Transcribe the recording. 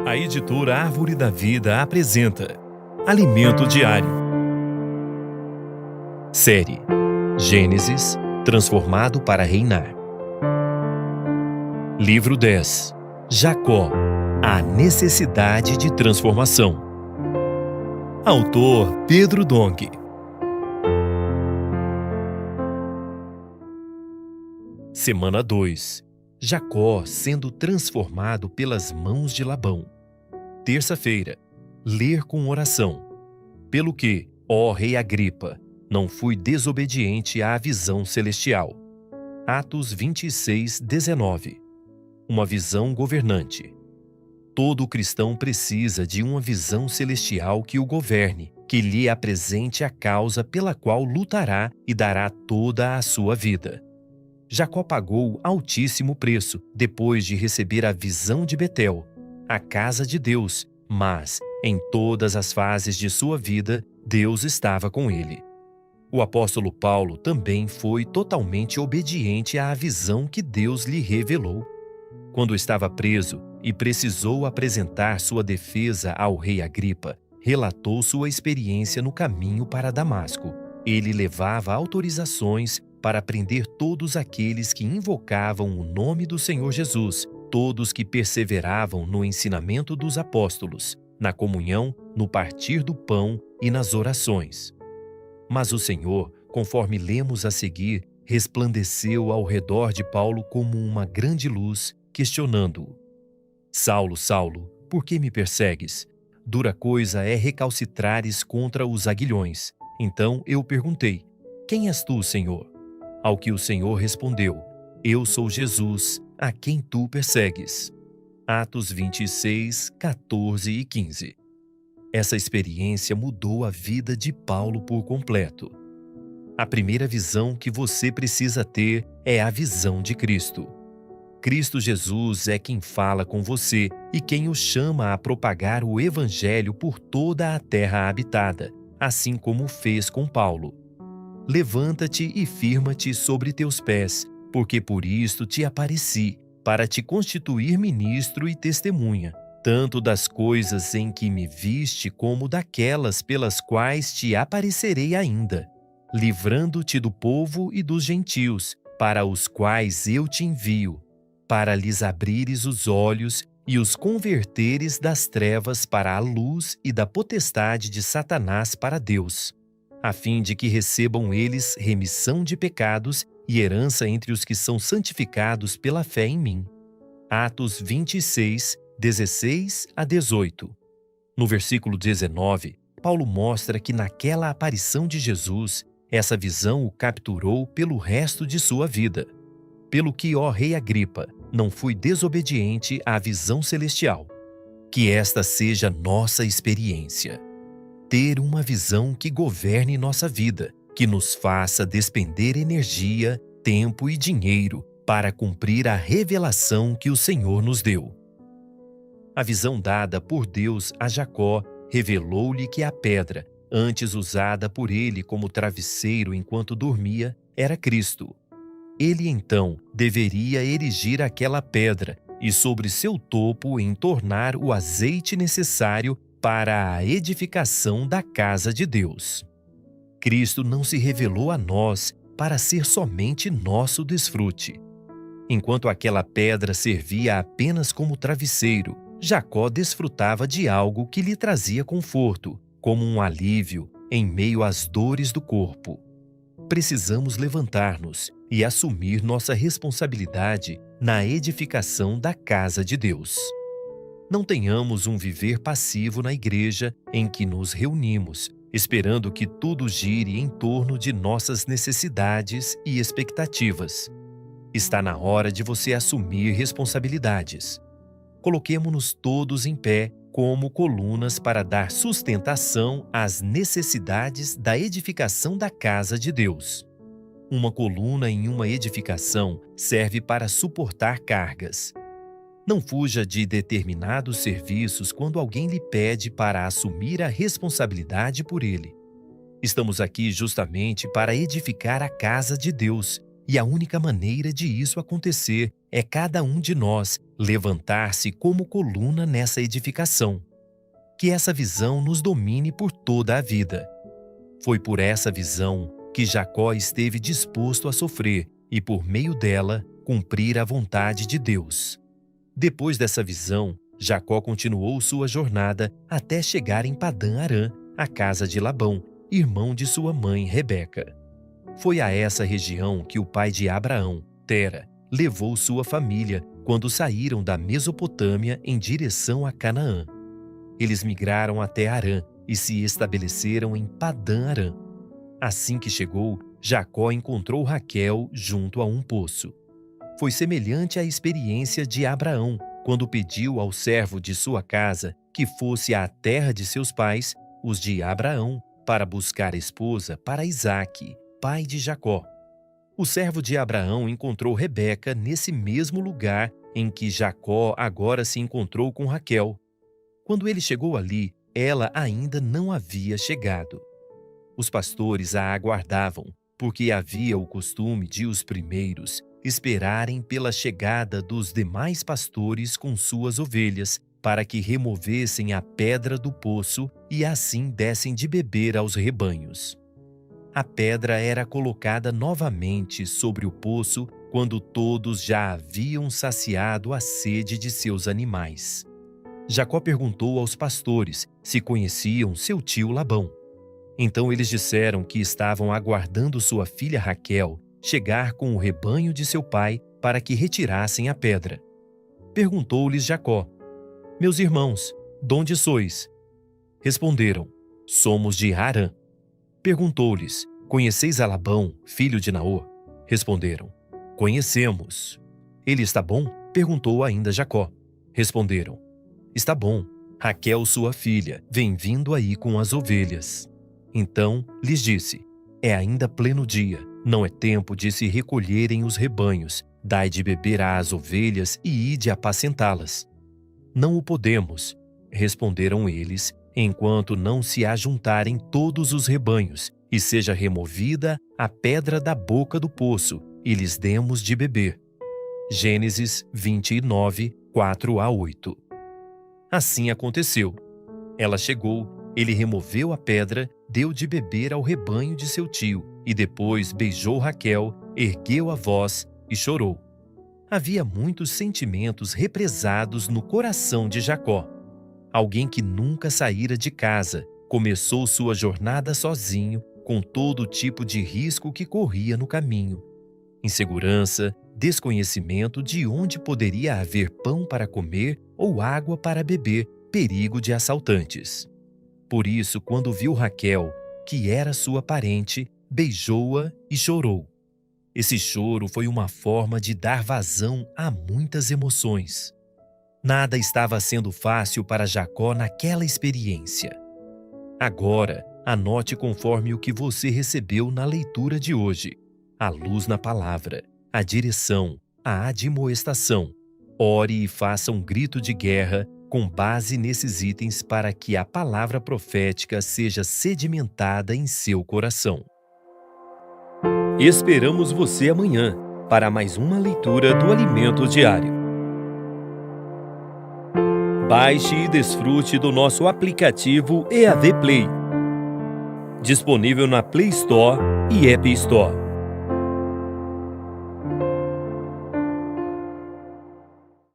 A editora Árvore da Vida apresenta Alimento Diário. Série Gênesis, transformado para reinar. Livro 10. Jacó, a necessidade de transformação. Autor Pedro Dong. Semana 2. Jacó sendo transformado pelas mãos de Labão. Terça-feira. Ler com oração. Pelo que, ó rei Agripa, não fui desobediente à visão celestial. Atos 26:19. Uma visão governante. Todo cristão precisa de uma visão celestial que o governe, que lhe apresente a causa pela qual lutará e dará toda a sua vida. Jacó pagou altíssimo preço depois de receber a visão de Betel, a casa de Deus, mas, em todas as fases de sua vida, Deus estava com ele. O apóstolo Paulo também foi totalmente obediente à visão que Deus lhe revelou. Quando estava preso e precisou apresentar sua defesa ao rei Agripa, relatou sua experiência no caminho para Damasco. Ele levava autorizações para prender todos aqueles que invocavam o nome do Senhor Jesus, todos que perseveravam no ensinamento dos apóstolos, na comunhão, no partir do pão e nas orações. Mas o Senhor, conforme lemos a seguir, resplandeceu ao redor de Paulo como uma grande luz, questionando-o. Saulo, Saulo, por que me persegues? Dura coisa é recalcitrares contra os aguilhões. Então eu perguntei, quem és tu, Senhor? Ao que o Senhor respondeu, eu sou Jesus, a quem tu persegues. Atos 26, 14 e 15. Essa experiência mudou a vida de Paulo por completo. A primeira visão que você precisa ter é a visão de Cristo. Cristo Jesus é quem fala com você e quem o chama a propagar o Evangelho por toda a terra habitada, assim como fez com Paulo. Levanta-te e firma-te sobre teus pés, porque por isto te apareci, para te constituir ministro e testemunha, tanto das coisas em que me viste como daquelas pelas quais te aparecerei ainda, livrando-te do povo e dos gentios, para os quais eu te envio, para lhes abrires os olhos e os converteres das trevas para a luz e da potestade de Satanás para Deus, a fim de que recebam eles remissão de pecados e herança entre os que são santificados pela fé em mim. Atos 26, 16 a 18. No versículo 19, Paulo mostra que naquela aparição de Jesus, essa visão o capturou pelo resto de sua vida. Pelo que, ó rei Agripa, não fui desobediente à visão celestial. Que esta seja nossa experiência. Ter uma visão que governe nossa vida, que nos faça despender energia, tempo e dinheiro para cumprir a revelação que o Senhor nos deu. A visão dada por Deus a Jacó revelou-lhe que a pedra, antes usada por ele como travesseiro enquanto dormia, era Cristo. Ele então deveria erigir aquela pedra e sobre seu topo entornar o azeite necessário para a edificação da casa de Deus. Cristo não se revelou a nós para ser somente nosso desfrute. Enquanto aquela pedra servia apenas como travesseiro, Jacó desfrutava de algo que lhe trazia conforto, como um alívio em meio às dores do corpo. Precisamos levantar-nos e assumir nossa responsabilidade na edificação da casa de Deus. Não tenhamos um viver passivo na igreja em que nos reunimos, esperando que tudo gire em torno de nossas necessidades e expectativas. Está na hora de você assumir responsabilidades. Coloquemo-nos todos em pé como colunas para dar sustentação às necessidades da edificação da casa de Deus. Uma coluna em uma edificação serve para suportar cargas. Não fuja de determinados serviços quando alguém lhe pede para assumir a responsabilidade por ele. Estamos aqui justamente para edificar a casa de Deus, E a única maneira de isso acontecer é cada um de nós levantar-se como coluna nessa edificação. Que essa visão nos domine por toda a vida. Foi por essa visão que Jacó esteve disposto a sofrer e, por meio dela, cumprir a vontade de Deus. Depois dessa visão, Jacó continuou sua jornada até chegar em Padã-Arã, a casa de Labão, irmão de sua mãe Rebeca. Foi a essa região que o pai de Abraão, Tera, levou sua família quando saíram da Mesopotâmia em direção a Canaã. Eles migraram até Harã e se estabeleceram em Padã-Arã. Assim que chegou, Jacó encontrou Raquel junto a um poço. Foi semelhante à experiência de Abraão, quando pediu ao servo de sua casa que fosse à terra de seus pais, os de Abraão, para buscar esposa para Isaque, pai de Jacó. O servo de Abraão encontrou Rebeca nesse mesmo lugar em que Jacó agora se encontrou com Raquel. Quando ele chegou ali, ela ainda não havia chegado. Os pastores a aguardavam, porque havia o costume de os primeiros esperarem pela chegada dos demais pastores com suas ovelhas, para que removessem a pedra do poço e assim dessem de beber aos rebanhos. A pedra era colocada novamente sobre o poço quando todos já haviam saciado a sede de seus animais. Jacó perguntou aos pastores se conheciam seu tio Labão. Então eles disseram que estavam aguardando sua filha Raquel chegar com o rebanho de seu pai para que retirassem a pedra. Perguntou-lhes Jacó: "Meus irmãos, donde sois?" Responderam: "Somos de Harã." Perguntou-lhes: "Conheceis a Labão, filho de Naor?" Responderam: "Conhecemos." "Ele está bom?" perguntou ainda Jacó. Responderam: "Está bom. Raquel, sua filha, vem vindo aí com as ovelhas." Então lhes disse: "É ainda pleno dia, não é tempo de se recolherem os rebanhos. Dai de beber às ovelhas e ide apacentá-las." "Não o podemos," responderam eles, "enquanto não se ajuntarem todos os rebanhos, e seja removida a pedra da boca do poço, e lhes demos de beber." Gênesis 29, 4-8. Assim aconteceu. Ela chegou, ele removeu a pedra, deu de beber ao rebanho de seu tio, e depois beijou Raquel, ergueu a voz e chorou. Havia muitos sentimentos represados no coração de Jacó. Alguém que nunca saíra de casa, começou sua jornada sozinho, com todo tipo de risco que corria no caminho. Insegurança, desconhecimento de onde poderia haver pão para comer ou água para beber, perigo de assaltantes. Por isso, quando viu Raquel, que era sua parente, beijou-a e chorou. Esse choro foi uma forma de dar vazão a muitas emoções. Nada estava sendo fácil para Jacó naquela experiência. Agora, anote conforme o que você recebeu na leitura de hoje: a luz na palavra, a direção, a admoestação. Ore e faça um grito de guerra com base nesses itens para que a palavra profética seja sedimentada em seu coração. Esperamos você amanhã para mais uma leitura do Alimento Diário. Baixe e desfrute do nosso aplicativo EAD Play, disponível na Play Store e App Store.